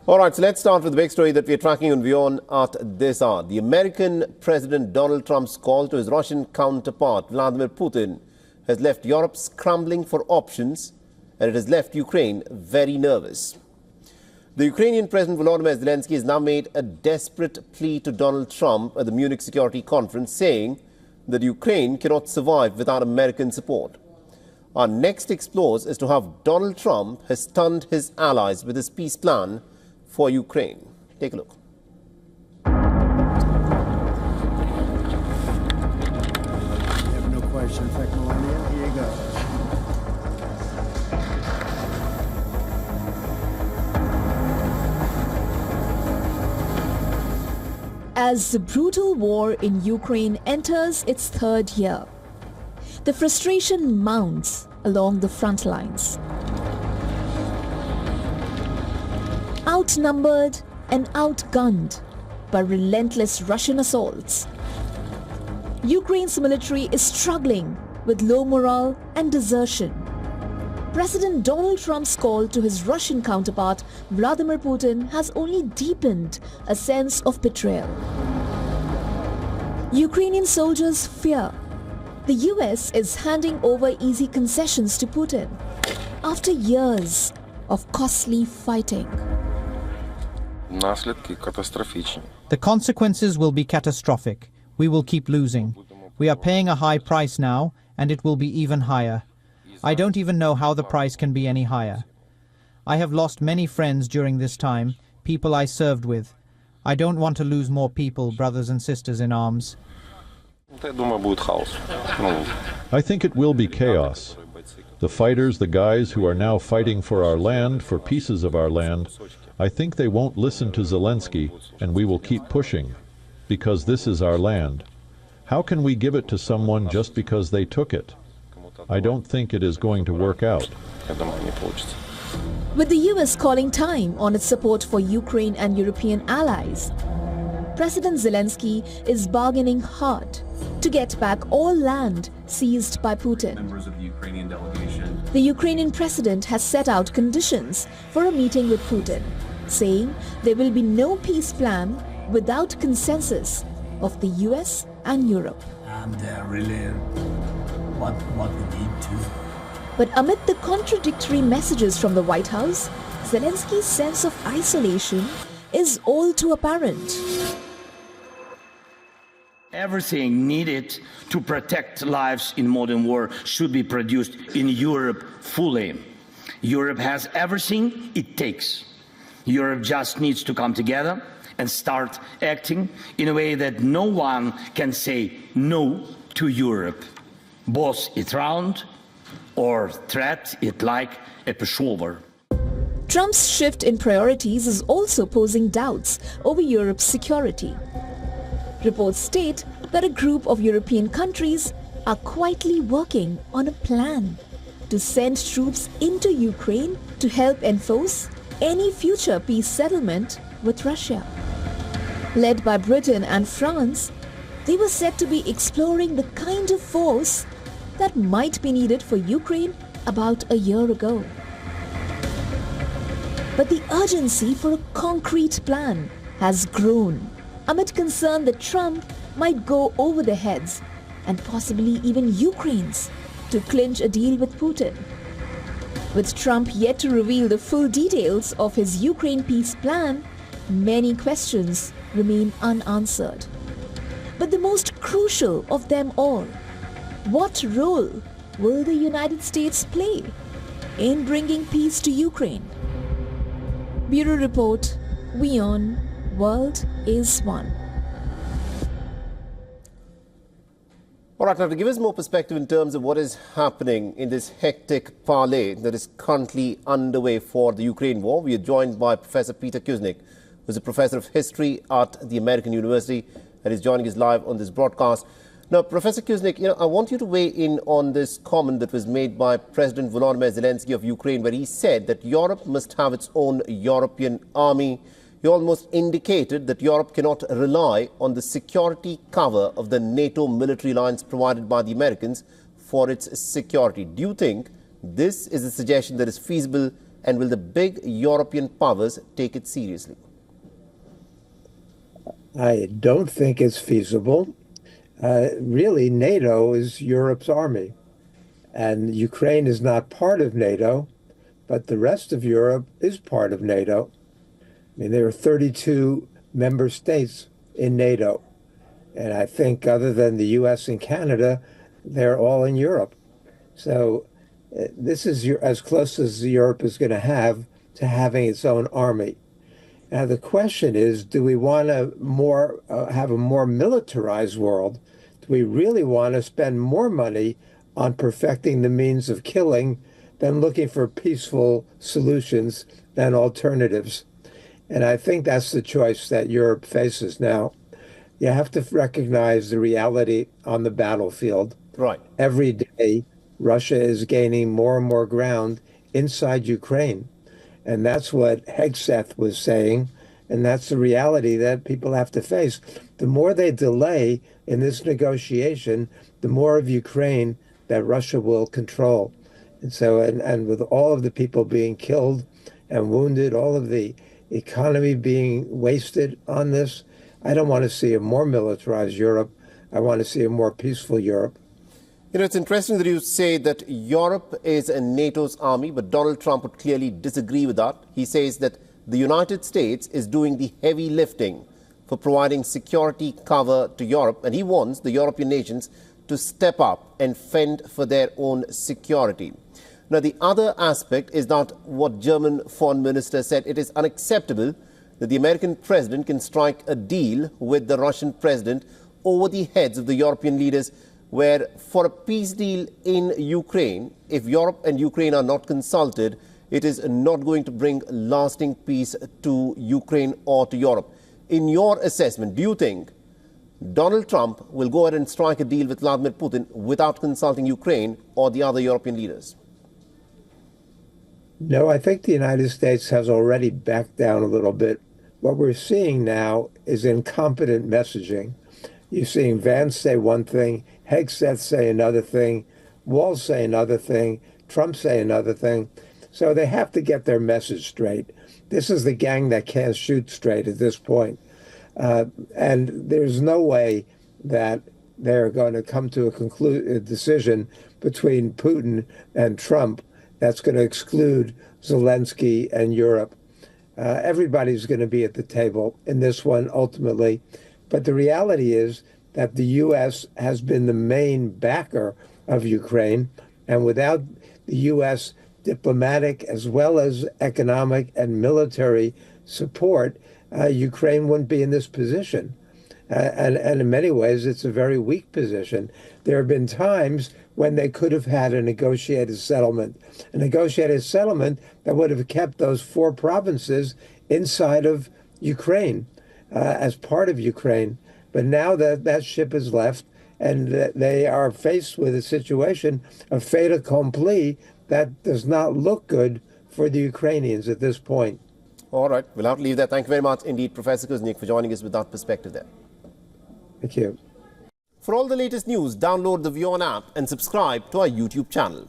All right, so let's start with the big story that we're tracking on WION at this hour. The American President Donald Trump's call to his Russian counterpart, Vladimir Putin, has left Europe scrambling for options, and it has left Ukraine very nervous. The Ukrainian President Volodymyr Zelensky has now made a desperate plea to Donald Trump at the Munich Security Conference, saying that Ukraine cannot survive without American support. Our next explores as to how Donald Trump has stunned his allies with his peace plan for Ukraine. Take a look. I have no question. In fact, Melania, here you go. As the brutal war in Ukraine enters its third year, the frustration mounts along the front lines. Outnumbered and outgunned by relentless Russian assaults, Ukraine's military is struggling with low morale and desertion. President Donald Trump's call to his Russian counterpart, Vladimir Putin, has only deepened a sense of betrayal. Ukrainian soldiers fear the US is handing over easy concessions to Putin after years of costly fighting. The consequences will be catastrophic. We will keep losing. We are paying a high price now, and it will be even higher. I don't even know how the price can be any higher. I have lost many friends during this time, people I served with. I don't want to lose more people, brothers and sisters in arms. I think it will be chaos. The fighters, the guys who are now fighting for our land, for pieces of our land, I think they won't listen to Zelensky, and we will keep pushing, because this is our land. How can we give it to someone just because they took it? I don't think it is going to work out. With the US calling time on its support for Ukraine and European allies, President Zelensky is bargaining hard to get back all land seized by Putin. Members of the Ukrainian delegation. The Ukrainian president has set out conditions for a meeting with Putin, saying there will be no peace plan without consensus of the US and Europe. And really what we need to. But amid the contradictory messages from the White House, Zelensky's sense of isolation is all too apparent. Everything needed to protect lives in modern war should be produced in Europe fully. Europe has everything it takes. Europe just needs to come together and start acting in a way that no one can say no to Europe. Boss it round or threat it like a pushover. Trump's shift in priorities is also posing doubts over Europe's security. Reports state that a group of European countries are quietly working on a plan to send troops into Ukraine to help enforce any future peace settlement with Russia. Led by Britain and France, they were said to be exploring the kind of force that might be needed for Ukraine about a year ago. But the urgency for a concrete plan has grown amid concern that Trump might go over their heads and possibly even Ukraine's to clinch a deal with Putin. With Trump yet to reveal the full details of his Ukraine peace plan, many questions remain unanswered. But the most crucial of them all, what role will the United States play in bringing peace to Ukraine? Bureau Report, WION World is One. All right, now to give us more perspective in terms of what is happening in this hectic parley that is currently underway for the Ukraine war, we are joined by Professor Peter Kuznick, who is a professor of history at the American University and is joining us live on this broadcast. Now, Professor Kuznick, I want you to weigh in on this comment that was made by President Volodymyr Zelensky of Ukraine, where he said that Europe must have its own European army. He almost indicated that Europe cannot rely on the security cover of the NATO military alliance provided by the Americans for its security. Do you think this is a suggestion that is feasible And will the big European powers take it seriously? I don't think it's feasible. Really, NATO is Europe's army, and Ukraine is not part of NATO, but the rest of Europe is part of NATO. I mean, there are 32 member states in NATO, and I think other than the US and Canada, they're all in Europe. So this is as close as Europe is going to have to having its own army. Now, the question is, do we want to have a more militarized world? Do we really want to spend more money on perfecting the means of killing than looking for peaceful solutions than alternatives? And I think that's the choice that Europe faces now. You have to recognize the reality on the battlefield. Right. Every day, Russia is gaining more and more ground inside Ukraine. And that's what Hegseth was saying. And that's the reality that people have to face. The more they delay in this negotiation, the more of Ukraine that Russia will control. And so, and with all of the people being killed and wounded, all of the economy being wasted on this, I don't want to see a more militarized Europe. I want to see a more peaceful Europe. You know, it's interesting that you say that Europe is NATO's army, but Donald Trump would clearly disagree with that. He says that the United States is doing the heavy lifting for providing security cover to Europe, and he wants the European nations to step up and fend for their own security. Now, the other aspect is that what German foreign minister said, it is unacceptable that the American president can strike a deal with the Russian president over the heads of the European leaders, where for a peace deal in Ukraine, if Europe and Ukraine are not consulted, it is not going to bring lasting peace to Ukraine or to Europe. In your assessment, do you think Donald Trump will go ahead and strike a deal with Vladimir Putin without consulting Ukraine or the other European leaders? No, I think the United States has already backed down a little bit. What we're seeing now is incompetent messaging. You're seeing Vance say one thing, Hegseth say another thing, Walz say another thing, Trump say another thing. So they have to get their message straight. This is the gang that can't shoot straight at this point. And there's no way that they're going to come to a decision between Putin and Trump that's going to exclude Zelensky and Europe. Everybody's going to be at the table in this one ultimately. But the reality is that the U.S. has been the main backer of Ukraine. And without the U.S. diplomatic as well as economic and military support, Ukraine wouldn't be in this position. And in many ways, it's a very weak position. There have been times when they could have had a negotiated settlement that would have kept those 4 provinces inside of Ukraine, as part of Ukraine. But now that ship has left, and they are faced with a situation of fait accompli that does not look good for the Ukrainians at this point. All right, we'll have to leave there. Thank you very much indeed, Professor Kuznick, for joining us with that perspective there. Thank you. For all the latest news, download the WION app and subscribe to our YouTube channel.